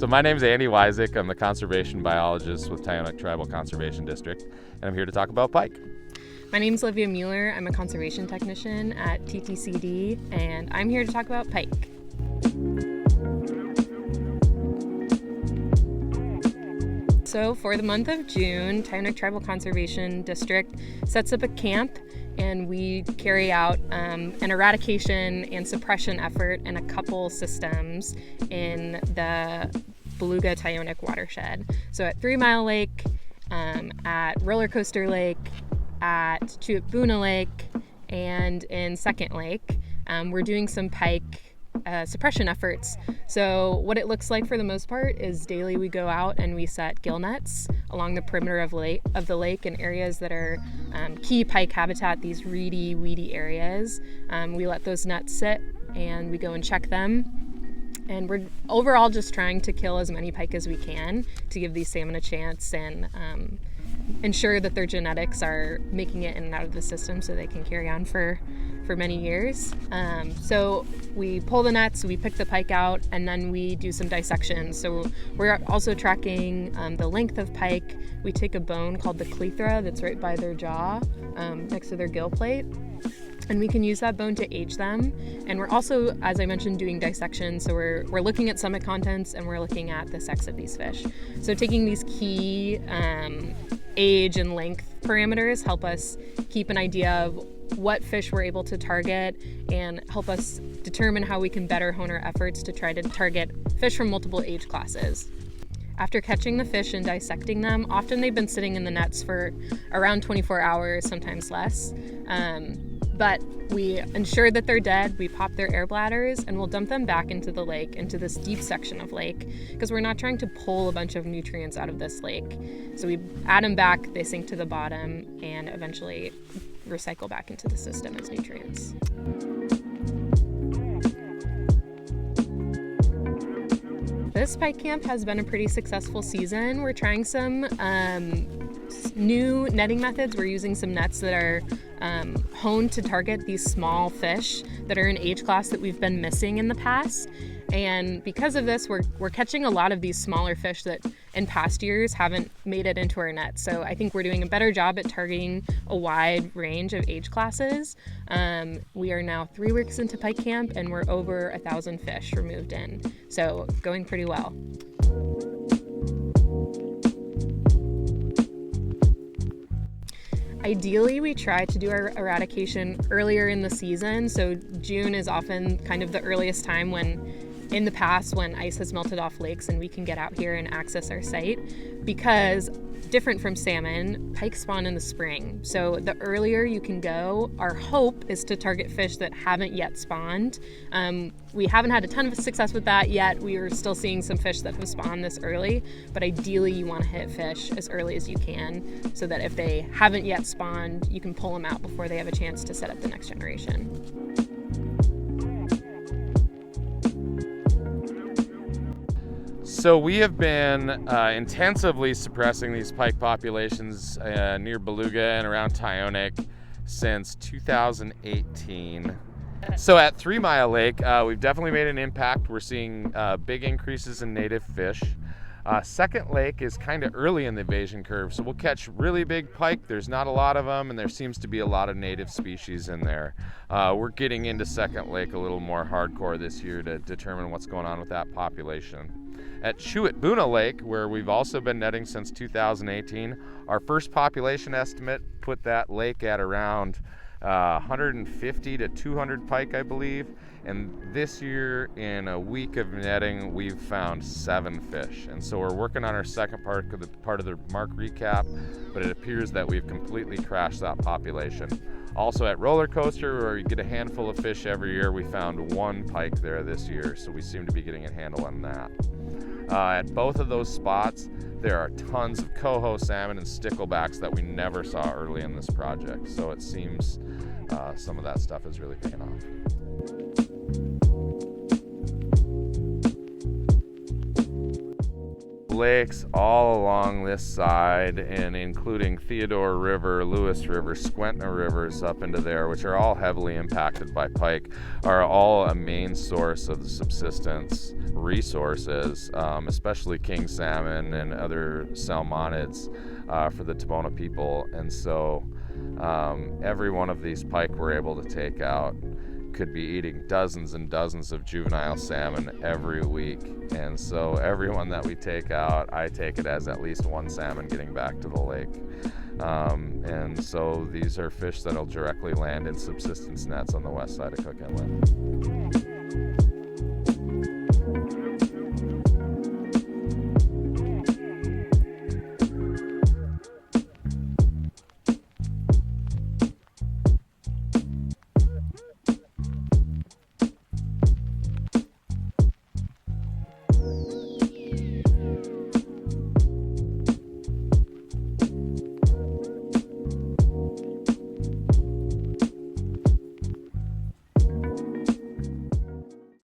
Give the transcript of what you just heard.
So my name's Andy Wysick. I'm the conservation biologist with Tyonek Tribal Conservation District, and I'm here to talk about pike. My name's Olivia Mueller. I'm a conservation technician at TTCD, and I'm here to talk about pike. So for the month of June, Tyonek Tribal Conservation District sets up a camp, and we carry out an eradication and suppression effort in a couple systems in the Beluga Tyonek watershed. So at 3 Mile Lake, at Roller Coaster Lake, at Chuitbuna Lake, and in Second Lake, we're doing some pike suppression efforts. So what it looks like for the most part is daily we go out and we set gill nets along the perimeter of the lake in areas that are key pike habitat, these reedy, weedy areas. We let those nets sit and we go and check them. And we're overall just trying to kill as many pike as we can to give these salmon a chance and ensure that their genetics are making it in and out of the system so they can carry on for many years. So we pull the nets, we pick the pike out, and then we do some dissection. So we're also tracking the length of pike. We take a bone called the clethra that's right by their jaw, next to their gill plate, and we can use that bone to age them. And we're also, as I mentioned, doing dissection. So we're looking at stomach contents and we're looking at the sex of these fish. So taking these key age and length parameters help us keep an idea of what fish we're able to target and help us determine how we can better hone our efforts to try to target fish from multiple age classes. After catching the fish and dissecting them, often they've been sitting in the nets for around 24 hours, sometimes less. But we ensure that they're dead, we pop their air bladders, and we'll dump them back into the lake, into this deep section of lake, because we're not trying to pull a bunch of nutrients out of this lake. So we add them back, they sink to the bottom, and eventually recycle back into the system as nutrients. This pike camp has been a pretty successful season. We're trying some new netting methods. We're using some nets that are honed to target these small fish that are in age class that we've been missing in the past. And because of this, we're catching a lot of these smaller fish that in past years haven't made it into our nets. So I think we're doing a better job at targeting a wide range of age classes. We are now 3 weeks into pike camp and we're over 1,000 fish removed in. So going pretty well. Ideally, we try to do our eradication earlier in the season. So June is often kind of the earliest time in the past when ice has melted off lakes and we can get out here and access our site, because different from salmon, pike spawn in the spring. So the earlier you can go, our hope is to target fish that haven't yet spawned. We haven't had a ton of success with that yet. We are still seeing some fish that have spawned this early, but ideally you want to hit fish as early as you can so that if they haven't yet spawned, you can pull them out before they have a chance to set up the next generation. So we have been intensively suppressing these pike populations near Beluga and around Tyonek since 2018. So at 3 Mile Lake, we've definitely made an impact. We're seeing big increases in native fish. Second Lake is kind of early in the invasion curve, so we'll catch really big pike. There's not a lot of them, and there seems to be a lot of native species in there. We're getting into Second Lake a little more hardcore this year to determine what's going on with that population. At Chuitbuna Lake, where we've also been netting since 2018, our first population estimate put that lake at around 150 to 200 pike, I believe. And this year, in a week of netting, we've found 7 fish. And so we're working on our second part of the mark recap, but it appears that we've completely crashed that population. Also at Roller Coaster, where we get a handful of fish every year, we found 1 pike there this year, so we seem to be getting a handle on that. At both of those spots, there are tons of coho salmon and sticklebacks that we never saw early in this project. So it seems some of that stuff is really paying off. lakes all along this side, and including Theodore River, Lewis River, Squentna Rivers up into there, which are all heavily impacted by pike, are all a main source of the subsistence resources, especially king salmon and other salmonids for the Tabona people. And so every one of these pike we're able to take out could be eating dozens and dozens of juvenile salmon every week. And so every one that we take out, I take it as at least one salmon getting back to the lake. And so these are fish that'll directly land in subsistence nets on the west side of Cook Inlet.